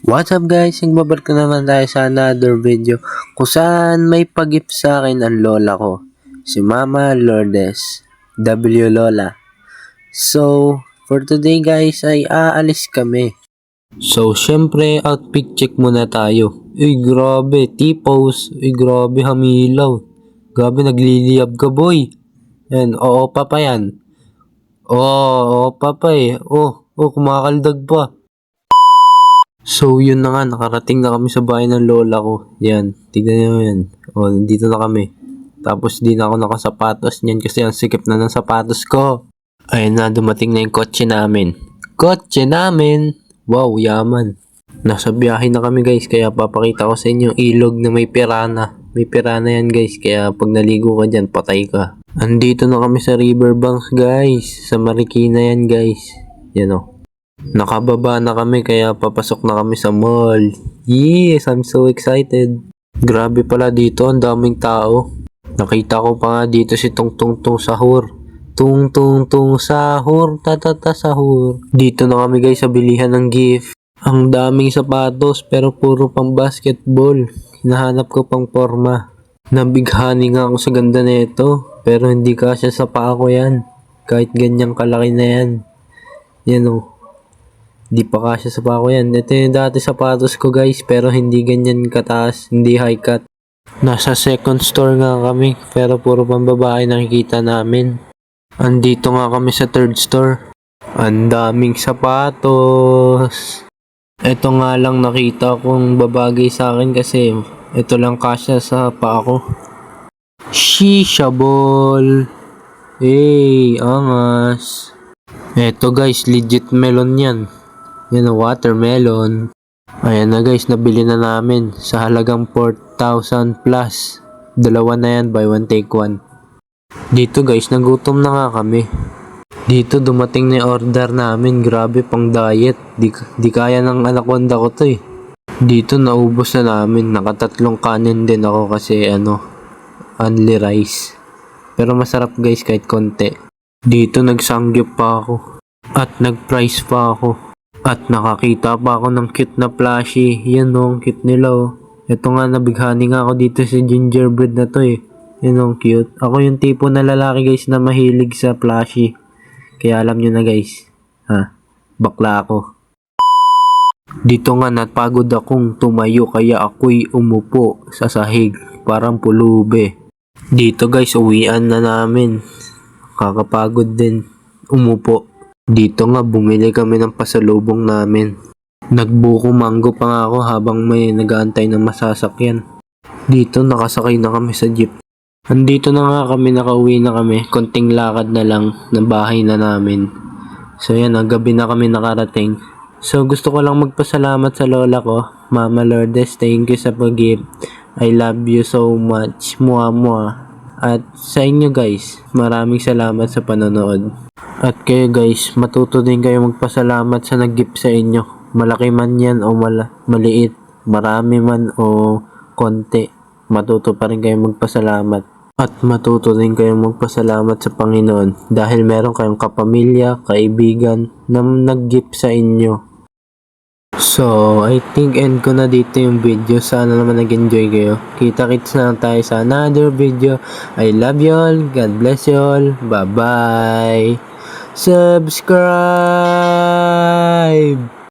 What's up guys? Nagbabalik na naman tayo sa another video kung saan may pag-gift sa akin ang lola ko, si Mama Lourdes, W Lola. So, for today guys ay aalis kami. So, syempre outfit check muna tayo. Uy, grabe, T-pose. Uy, grabe, hamilaw. Grabe, nagliliyab ka boy. Yan, oo pa yan. Oo pa eh. Kumakaldag pa. So, yun na nga, nakarating na kami sa bahay ng lola ko. Yan, tignan nyo yan. Dito na kami. Tapos, di na ako nakasapatos niyan kasi ang sikip na ng sapatos ko. Ayun na, dumating na yung kotse namin. Kotse namin! Wow, yaman. Nasa biyahe na kami guys, kaya papakita ko sa inyo yung ilog na may pirana. May pirana yan guys, kaya pag naligo ka dyan, patay ka. Andito na kami sa riverbanks guys. Sa Marikina yan guys. Yan o. Nakababa na kami kaya papasok na kami sa mall. Yes, I'm so excited. Grabe pala dito, ang daming tao. Nakita ko pa nga dito si Tung Tung Tung Sahur. Tung Tung Tung Sahur, tatata sahur. Dito na kami guys sa bilihan ng gift. Ang daming sapatos pero puro pang basketball. Hinahanap ko pang forma. Nabighani nga ako sa ganda na ito. Pero hindi kasya sa paa ko yan. Kahit ganyang kalaki na yan. Yan o. Di pa kasya sa paa ko yan. Ito yung dati sapatos ko guys. Pero hindi ganyan kataas. Hindi high cut. Nasa second store nga kami. Pero puro pang babae nakikita namin. Andito nga kami sa third store. Ang daming sapatos. Ito nga lang nakita kong babagay sa akin kasi ito lang kasya sa paa ko. Shisha ball. Hey, angas. Ito guys, legit melon yan. Yan, watermelon. Ayan na guys, nabili na namin sa halagang 4,000 plus. Dalawa na yan, buy one take one. Dito guys, nagutom na nga kami. Dito dumating na yung order namin. Grabe, pang diet. Di kaya ng anaconda ko to eh. Dito naubos na namin. Nakatatlong kanin din ako kasi only rice. Pero masarap guys kahit konti. Dito nagsangyup pa ako. At nag-price pa ako. At nakakita pa ako ng cute na plushie. Yan ang cute nila oh. Ito nga, nabighani nga ako dito sa gingerbread na to eh. Yan ang cute. Ako yung tipo na lalaki guys na mahilig sa plushie. Kaya alam nyo na guys. Bakla ako. Dito nga napagod akong tumayo kaya ako'y umupo sa sahig. Parang pulube. Dito guys, uwian na namin. Kakapagod din. Umupo. Dito nga, bumili kami ng pasalubong namin. Nagbuko mango pa nga ako habang may nag-aantay ng masasakyan. Dito, nakasakay na kami sa jeep. Andito na nga kami, nakauwi na kami. Konting lakad na lang, na bahay na namin. So yan, gabi na kami nakarating. So gusto ko lang magpasalamat sa lola ko, Mama Lourdes. Thank you sa pag-gift. I love you so much. Mua mua. At sa inyo guys, maraming salamat sa panonood. At kayo guys, matuto din kayo magpasalamat sa nag-gift sa inyo. Malaki man yan o maliit, marami man o konti, matuto pa rin kayo magpasalamat. At matuto din kayo magpasalamat sa Panginoon dahil meron kayong kapamilya, kaibigan na nag-gift sa inyo. So, I think end ko na dito yung video. Sana naman nag-enjoy kayo. Kita-kits na lang tayo sa another video. I love you all. God bless you all. Bye-bye. Subscribe!